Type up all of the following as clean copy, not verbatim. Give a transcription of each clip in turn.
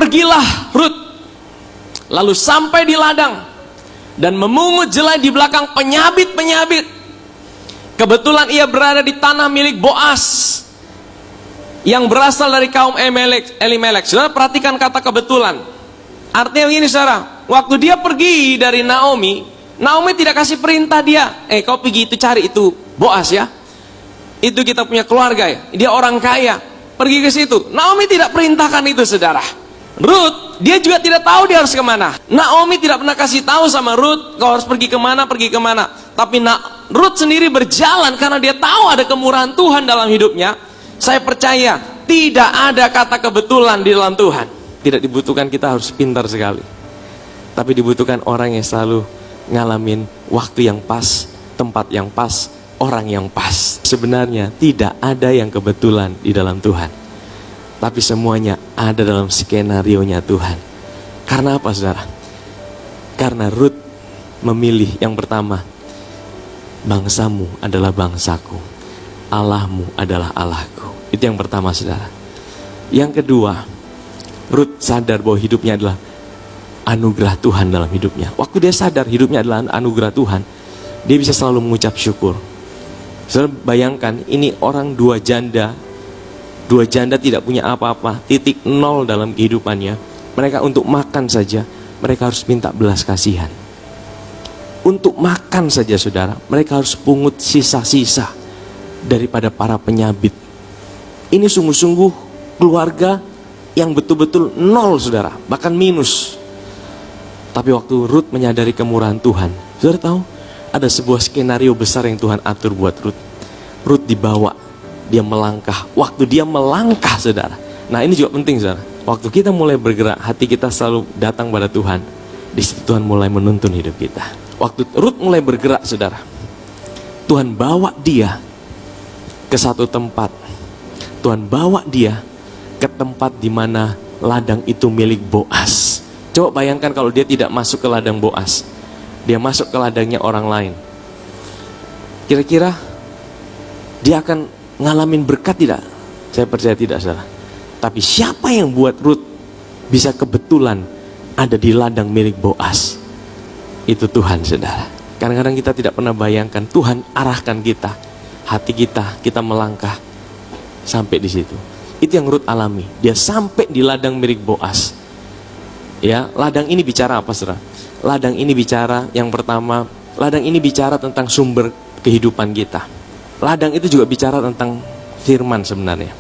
Pergilah Rut, lalu sampai di ladang dan memungut jelai di belakang penyabit-penyabit. Kebetulan ia berada di tanah milik Boas yang berasal dari kaum Elimelek. Saudara perhatikan kata kebetulan. Artinya begini saudara, waktu dia pergi dari Naomi tidak kasih perintah dia, kau pergi itu cari itu Boas ya, itu kita punya keluarga ya, dia orang kaya, pergi ke situ. Naomi tidak perintahkan itu saudara. Rut, dia juga tidak tahu dia harus kemana. Naomi tidak pernah kasih tahu sama Rut, kau harus pergi kemana. Tapi Rut sendiri berjalan karena dia tahu ada kemurahan Tuhan dalam hidupnya. Saya percaya tidak ada kata kebetulan di dalam Tuhan. Tidak dibutuhkan kita harus pintar sekali, tapi dibutuhkan orang yang selalu ngalamin waktu yang pas, tempat yang pas, orang yang pas. Sebenarnya tidak ada yang kebetulan di dalam Tuhan, tapi semuanya ada dalam skenario-nya Tuhan. Karena apa saudara? Karena Rut memilih yang pertama, bangsamu adalah bangsaku, Allahmu adalah Allahku. Itu yang pertama saudara. Yang kedua, Rut sadar bahwa hidupnya adalah anugerah Tuhan dalam hidupnya. Waktu dia sadar hidupnya adalah anugerah Tuhan, dia bisa selalu mengucap syukur. Saudara bayangkan, ini orang dua janda tidak punya apa-apa, titik nol dalam kehidupannya. Mereka untuk makan saja, mereka harus minta belas kasihan. Untuk makan saja saudara, mereka harus pungut sisa-sisa daripada para penyabit. Ini sungguh-sungguh keluarga yang betul-betul nol saudara, bahkan minus. Tapi waktu Rut menyadari kemurahan Tuhan, saudara tahu ada sebuah skenario besar yang Tuhan atur buat Rut. Rut dibawa, dia melangkah. Waktu dia melangkah saudara, nah ini juga penting saudara. Waktu kita mulai bergerak, hati kita selalu datang pada Tuhan. Di situ Tuhan mulai menuntun hidup kita. Waktu Rut mulai bergerak saudara, Tuhan bawa dia ke satu tempat. Tuhan bawa dia ke tempat di mana ladang itu milik Boas. Coba bayangkan kalau dia tidak masuk ke ladang Boas, dia masuk ke ladangnya orang lain. Kira-kira dia akan ngalamin berkat tidak? Saya percaya tidak saudara. Tapi siapa yang buat Rut bisa kebetulan ada di ladang milik Boas? Itu Tuhan saudara. Kadang-kadang kita tidak pernah bayangkan Tuhan arahkan kita, hati kita melangkah sampai di situ. Itu yang Rut alami. Dia sampai di ladang milik Boas. Ya, ladang ini bicara apa saudara? Ladang ini bicara yang pertama, ladang ini bicara tentang sumber kehidupan kita. Ladang itu juga bicara tentang firman sebenarnya.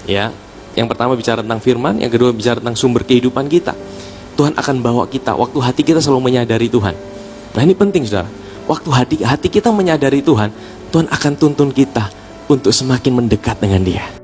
Ya, yang pertama bicara tentang firman, yang kedua bicara tentang sumber kehidupan kita. Tuhan akan bawa kita waktu hati kita selalu menyadari Tuhan. Nah, ini penting saudara. Waktu hati kita menyadari Tuhan, Tuhan akan tuntun kita untuk semakin mendekat dengan Dia.